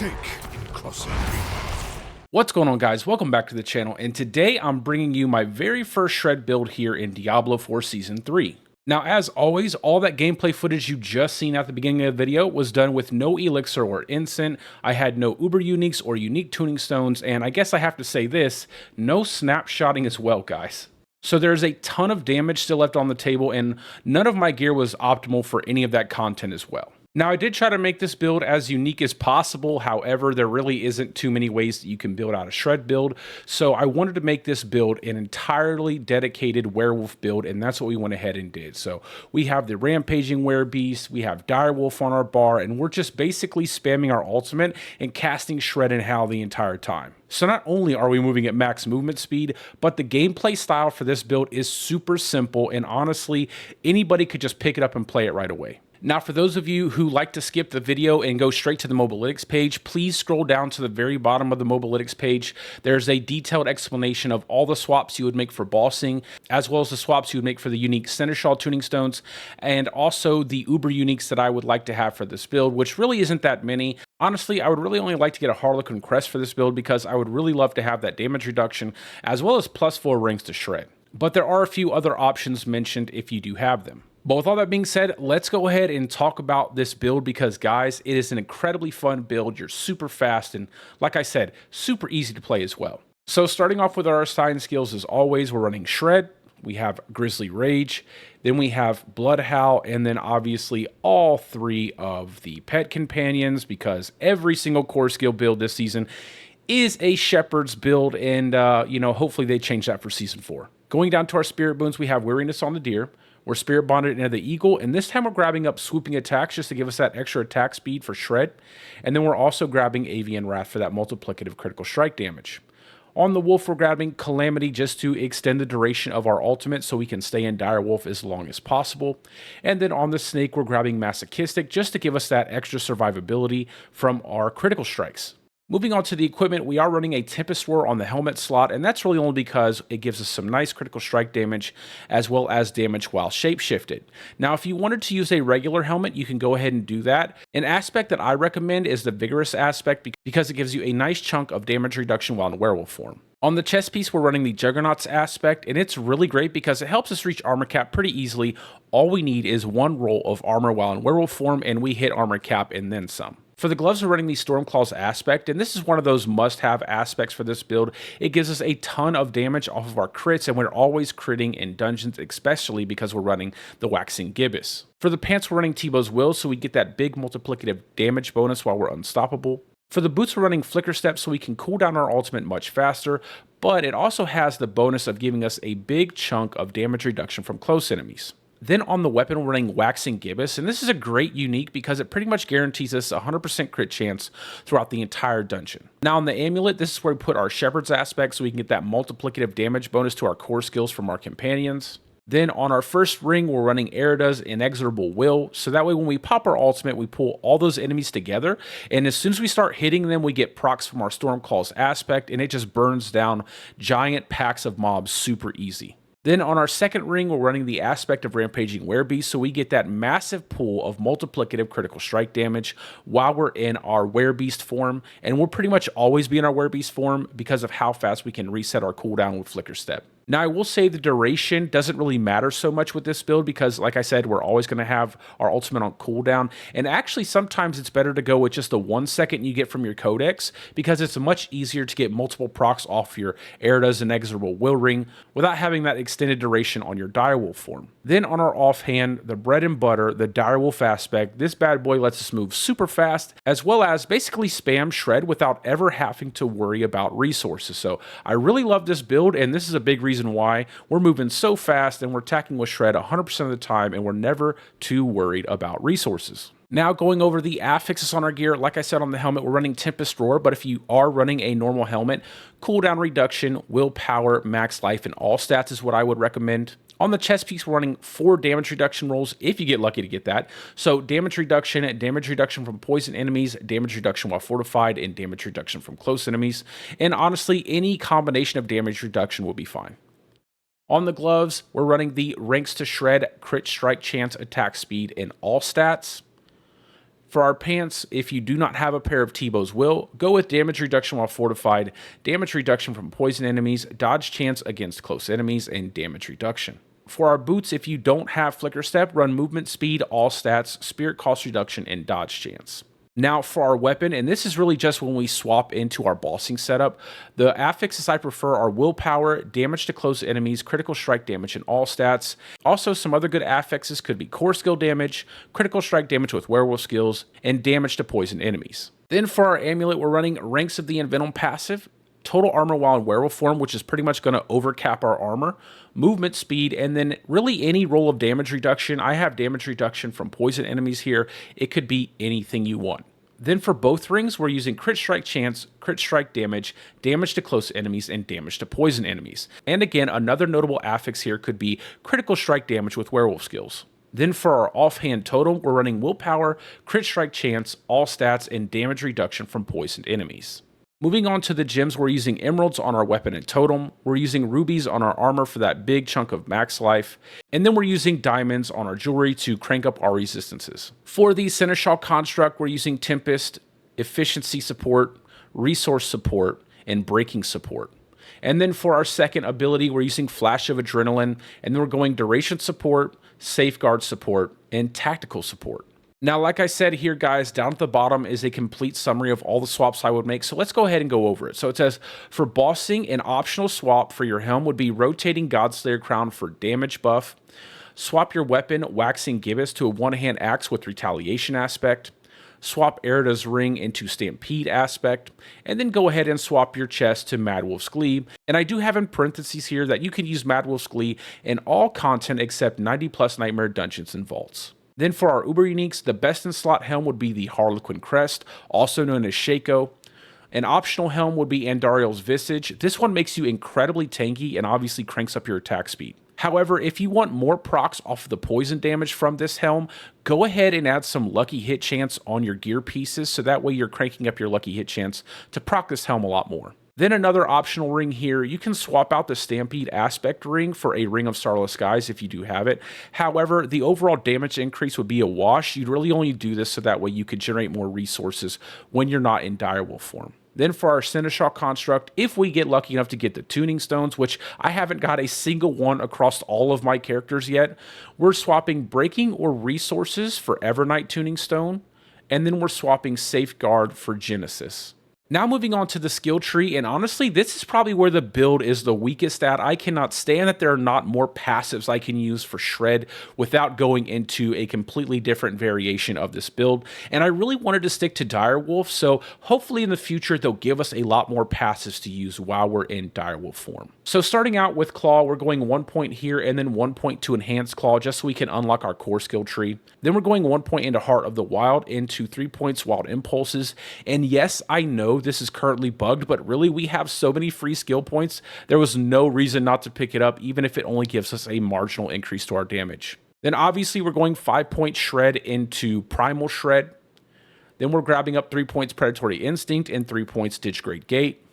stake crossing. What's going on, guys? Welcome back to the channel, and today I'm bringing you my very first shred build here in Diablo 4 Season 3. Now, as always, all that gameplay footage you just seen at the beginning of the video was done with no elixir or incent. I had no uber uniques or unique tuning stones, and I guess I have to say this, no snapshotting as well, guys. So there's a ton of damage still left on the table, and none of my gear was optimal for any of that content as well. Now, I did try to make this build as unique as possible. However, there really isn't too many ways that you can build out a shred build. So I wanted to make this build an entirely dedicated werewolf build, and that's what we went ahead and did. So we have the rampaging werebeast, we have direwolf on our bar, and we're just basically spamming our ultimate and casting shred and howl the entire time. So not only are we moving at max movement speed, but the gameplay style for this build is super simple, and honestly, anybody could just pick it up and play it right away. Now, for those of you who like to skip the video and go straight to the Mobalytics page, please scroll down to the very bottom of the Mobalytics page. There's a detailed explanation of all the swaps you would make for bossing, as well as the swaps you would make for the unique Seneschal tuning stones, and also the uber uniques that I would like to have for this build, which really isn't that many. Honestly, I would really only like to get a Harlequin Crest for this build because I would really love to have that damage reduction, as well as +4 rings to shred. But there are a few other options mentioned if you do have them. But with all that being said, let's go ahead and talk about this build because, guys, it is an incredibly fun build. You're super fast and, like I said, super easy to play as well. So starting off with our assigned skills, as always, we're running Shred, we have Grizzly Rage, then we have Blood Howl, and then obviously all three of the pet companions, because every single core skill build this season is a Shepherd's build, and, hopefully they change that for Season 4. Going down to our Spirit Boons, we have Weariness on the Deer. We're Spirit Bonded into the Eagle, and this time we're grabbing up Swooping Attacks just to give us that extra attack speed for Shred. And then we're also grabbing Avian Wrath for that multiplicative critical strike damage. On the Wolf, we're grabbing Calamity just to extend the duration of our ultimate so we can stay in Direwolf as long as possible. And then on the Snake, we're grabbing Masochistic just to give us that extra survivability from our critical strikes. Moving on to the equipment, we are running a Tempest Roar on the helmet slot, and that's really only because it gives us some nice critical strike damage as well as damage while shapeshifted. Now, if you wanted to use a regular helmet, you can go ahead and do that. An aspect that I recommend is the Vigorous aspect because it gives you a nice chunk of damage reduction while in werewolf form. On the chest piece, we're running the Juggernauts aspect, and it's really great because it helps us reach armor cap pretty easily. All we need is one roll of armor while in werewolf form, and we hit armor cap and then some. For the gloves, we're running the Stormclaws aspect, and this is one of those must-have aspects for this build. It gives us a ton of damage off of our crits, and we're always critting in dungeons, especially because we're running the Waxing Gibbous. For the pants, we're running Tebow's Will, so we get that big multiplicative damage bonus while we're unstoppable. For the boots, we're running Flicker Step, so we can cool down our ultimate much faster, but it also has the bonus of giving us a big chunk of damage reduction from close enemies. Then on the weapon, we're running Waxing Gibbous, and this is a great unique because it pretty much guarantees us a 100% crit chance throughout the entire dungeon. Now on the amulet, this is where we put our Shepherd's aspect so we can get that multiplicative damage bonus to our core skills from our companions. Then on our first ring, we're running Erida's Inexorable Will, so that way when we pop our ultimate, we pull all those enemies together, and as soon as we start hitting them, we get procs from our Stormclaws aspect, and it just burns down giant packs of mobs super easy. Then on our second ring, we're running the aspect of Rampaging Werebeast, so we get that massive pool of multiplicative critical strike damage while we're in our Werebeast form, and we'll pretty much always be in our Werebeast form because of how fast we can reset our cooldown with Flicker Step. Now, I will say the duration doesn't really matter so much with this build because, like I said, we're always going to have our ultimate on cooldown. And actually, sometimes it's better to go with just the 1 second you get from your codex because it's much easier to get multiple procs off your Erida's Inexorable Will ring without having that extended duration on your Direwolf form. Then on our offhand, the bread and butter, the Direwolf aspect, this bad boy lets us move super fast as well as basically spam Shred without ever having to worry about resources. So I really love this build, and this is a big reason why we're moving so fast and we're attacking with Shred 100% of the time, and we're never too worried about resources. Now going over the affixes on our gear, like I said on the helmet, we're running Tempest Roar, but if you are running a normal helmet, cooldown reduction, willpower, max life, and all stats is what I would recommend. On the chest piece, we're running 4 damage reduction rolls if you get lucky to get that. So damage reduction from poison enemies, damage reduction while fortified, and damage reduction from close enemies. And honestly, any combination of damage reduction will be fine. On the gloves, we're running the Ranks to Shred, Crit Strike Chance, Attack Speed, and all stats. For our pants, if you do not have a pair of Tebow's Will, go with damage reduction while fortified, damage reduction from poison enemies, dodge chance against close enemies, and damage reduction. For our boots, if you don't have Flicker Step, run movement speed, all stats, spirit cost reduction, and dodge chance. Now for our weapon, and this is really just when we swap into our bossing setup, the affixes I prefer are willpower, damage to close enemies, critical strike damage, and all stats. Also, some other good affixes could be core skill damage, critical strike damage with werewolf skills, and damage to poison enemies. Then for our amulet, we're running Ranks of the Envenom passive, total armor while in werewolf form, which is pretty much going to overcap our armor, movement speed, and then really any roll of damage reduction. I have damage reduction from poison enemies here. It could be anything you want. Then for both rings, we're using crit strike chance, crit strike damage, damage to close enemies, and damage to poison enemies. And again, another notable affix here could be critical strike damage with werewolf skills. Then for our offhand totem, we're running willpower, crit strike chance, all stats, and damage reduction from poisoned enemies. Moving on to the gems, we're using emeralds on our weapon and totem, we're using rubies on our armor for that big chunk of max life, and then we're using diamonds on our jewelry to crank up our resistances. For the Seneschal construct, we're using Tempest, efficiency support, resource support, and breaking support. And then for our second ability, we're using Flash of Adrenaline, and then we're going duration support, safeguard support, and tactical support. Now, like I said here, guys, down at the bottom is a complete summary of all the swaps I would make. So let's go ahead and go over it. So it says, for bossing, an optional swap for your helm would be rotating Godslayer Crown for damage buff. Swap your weapon, Waxing Gibbous, to a one-hand axe with retaliation aspect. Swap Erida's ring into Stampede aspect, and then go ahead and swap your chest to Mad Wolf's Glee. And I do have in parentheses here that you can use Mad Wolf's Glee in all content except 90+ Nightmare dungeons and vaults. Then for our Uber Uniques, the best in slot helm would be the Harlequin Crest, also known as Shaco. An optional helm would be Andariel's Visage. This one makes you incredibly tanky and obviously cranks up your attack speed. However, if you want more procs off of the poison damage from this helm, go ahead and add some lucky hit chance on your gear pieces, so that way you're cranking up your lucky hit chance to proc this helm a lot more. Then another optional ring here, you can swap out the Stampede aspect ring for a Ring of Starless Skies if you do have it. However, the overall damage increase would be a wash. You'd really only do this so that way you could generate more resources when you're not in direwolf form. Then for our Seneschal construct, if we get lucky enough to get the tuning stones, which I haven't got a single one across all of my characters yet, we're swapping breaking or resources for Evernight tuning stone, and then we're swapping safeguard for Genesis. Now moving on to the skill tree, and honestly, this is probably where the build is the weakest at. I cannot stand that there are not more passives I can use for Shred without going into a completely different variation of this build. And I really wanted to stick to Direwolf, so hopefully in the future they'll give us a lot more passives to use while we're in Direwolf form. So starting out with Claw, we're going 1 point here and then 1 point to Enhance Claw just so we can unlock our core skill tree. Then we're going 1 point into Heart of the Wild, into 3 points Wild Impulses. And yes, I know this is currently bugged, but really we have so many free skill points, there was no reason not to pick it up, even if it only gives us a marginal increase to our damage. Then obviously we're going 5 point Shred into Primal Shred. Then we're grabbing up 3 points Predatory Instinct and 3 points Ditchgrade Gate.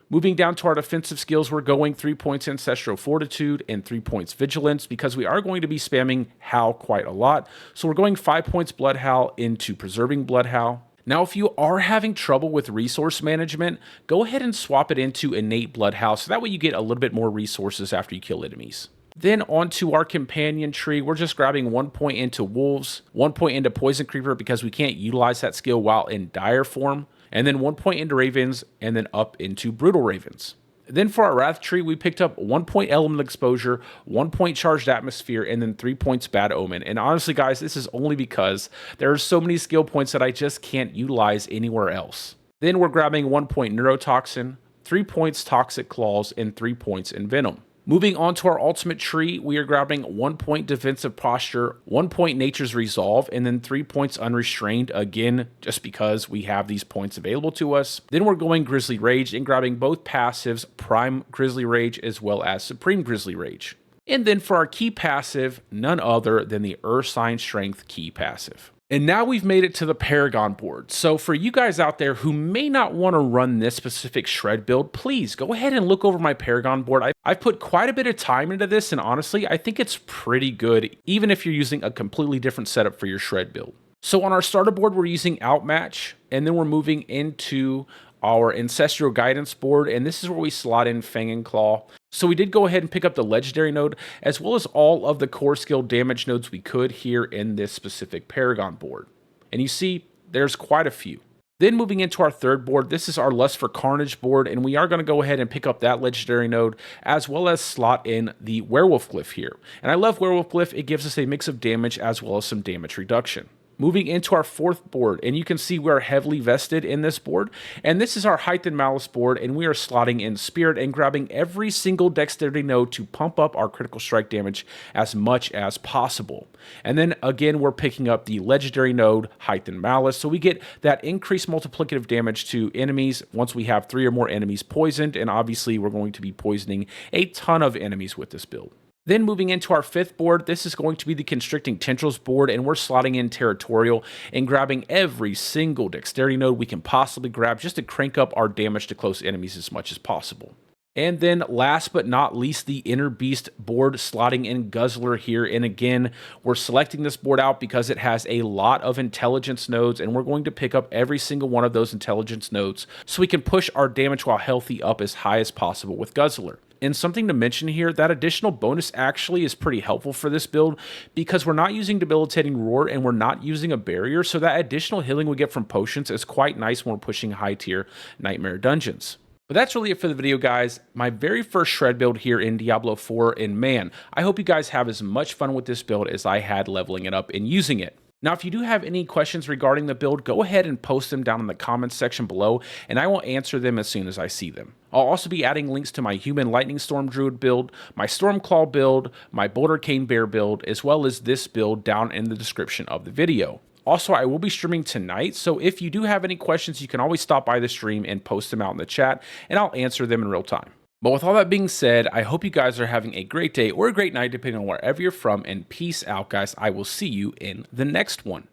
Moving down to our defensive skills, we're going 3 points Ancestral Fortitude and 3 points Vigilance because we are going to be spamming Howl quite a lot. So we're going 5 points Blood Howl into Preserving Blood Howl. Now, if you are having trouble with resource management, go ahead and swap it into Innate Blood Howl, so that way you get a little bit more resources after you kill enemies. Then onto our companion tree, we're just grabbing 1 point into Wolves, 1 point into Poison Creeper because we can't utilize that skill while in Dire form, and then 1 point into Ravens, and then up into Brutal Ravens. Then for our Wrath tree, we picked up 1 point Elemental Exposure, 1 point Charged Atmosphere, and then 3 points Bad Omen. And honestly, guys, this is only because there are so many skill points that I just can't utilize anywhere else. Then we're grabbing 1 point Neurotoxin, 3 points Toxic Claws, and 3 points Envenom. Moving on to our ultimate tree, we are grabbing 1 point Defensive Posture, 1 point Nature's Resolve, and then 3 points Unrestrained, again, just because we have these points available to us. Then we're going Grizzly Rage and grabbing both passives, Prime Grizzly Rage as well as Supreme Grizzly Rage. And then for our key passive, none other than the Ursine Strength key passive. And now we've made it to the Paragon board. So for you guys out there who may not want to run this specific Shred build, please go ahead and look over my Paragon board. I've put quite a bit of time into this, and honestly, I think it's pretty good, even if you're using a completely different setup for your Shred build. So on our starter board, we're using Outmatch, and then we're moving into our Ancestral Guidance board, and this is where we slot in Fang and Claw. So we did go ahead and pick up the Legendary node, as well as all of the core skill damage nodes we could here in this specific Paragon board. And you see, there's quite a few. Then moving into our third board, this is our Lust for Carnage board, and we are going to go ahead and pick up that Legendary node, as well as slot in the Werewolf Glyph here. And I love Werewolf Glyph, it gives us a mix of damage as well as some damage reduction. Moving into our fourth board, and you can see we're heavily vested in this board, and this is our Height and Malice board, and we are slotting in Spirit and grabbing every single Dexterity node to pump up our critical strike damage as much as possible. And then again, we're picking up the Legendary node, Height and Malice, so we get that increased multiplicative damage to enemies once we have 3 or more enemies poisoned, and obviously we're going to be poisoning a ton of enemies with this build. Then moving into our fifth board, this is going to be the Constricting Tendrils board, and we're slotting in Territorial and grabbing every single Dexterity node we can possibly grab just to crank up our damage to close enemies as much as possible. And then last but not least, the Inner Beast board, slotting in Guzzler here. And again, we're selecting this board out because it has a lot of intelligence nodes, and we're going to pick up every single one of those intelligence nodes so we can push our damage while healthy up as high as possible with Guzzler. And something to mention here, that additional bonus actually is pretty helpful for this build because we're not using Debilitating Roar and we're not using a barrier, so that additional healing we get from potions is quite nice when we're pushing high tier Nightmare dungeons. But that's really it for the video, guys. My very first shred build here in Diablo 4, and man, I hope you guys have as much fun with this build as I had leveling it up and using it. Now, if you do have any questions regarding the build, go ahead and post them down in the comments section below, and I will answer them as soon as I see them. I'll also be adding links to my Human Lightning Storm Druid build, my Stormclaw build, my Boulder Cane Bear build, as well as this build down in the description of the video. Also, I will be streaming tonight, so if you do have any questions, you can always stop by the stream and post them out in the chat, and I'll answer them in real time. But with all that being said, I hope you guys are having a great day or a great night, depending on wherever you're from, and peace out, guys. I will see you in the next one.